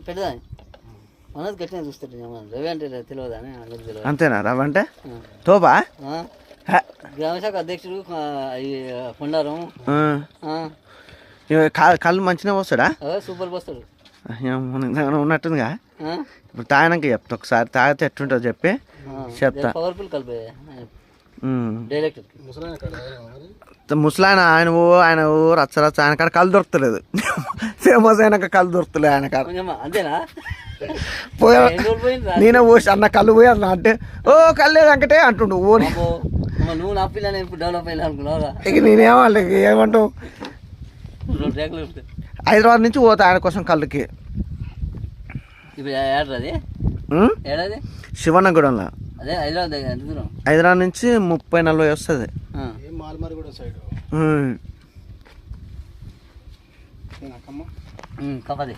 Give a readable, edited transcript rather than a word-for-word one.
పెద్దదా మనది గట్టిగా చూస్తాడు రవి అంటే తెలియదా అని అందరికి తెలియదు. అంతేనా రవి అంటే తోపా గ్రామశాఖ అధ్యక్షుడు కొండారం. కళ్ళు మంచిగా పోస్తాడా? సూపర్ పోస్తాడు. ఉన్నట్టుందిగా. ఇప్పుడు తాగినాక చెప్తా ఒకసారి తాగితే ఎట్టుంటుందో చెప్పి చెప్తా. పవర్ఫుల్ కలిపే డైరెక్ట్ ముసలాయన ఆయన రచ్చ ఆయన కాడ కళ్ళు దొరుకుతలేదు. ఫేమస్ అయినాక కళ్ళు దొరుకుతలేదు ఆయన కాడ. అంతేనా? పోయా నేనే పోసి అన్న కళ్ళు పోయి అన్న అంటే ఓ కళ్ళే అంకటే అంటుండు. ఓ నువ్వు నా పిల్లని డెవలప్ అయ్యా అనుకున్నావురా. ఇక నేనేమో ఏమంటావు. హైదరాబాద్ నుంచి పోతా ఆయన కోసం కళ్ళుకి. శివనగూడెంలో. అదే హైదరాబాద్ నుంచి 30-40 వస్తుంది. కప్పది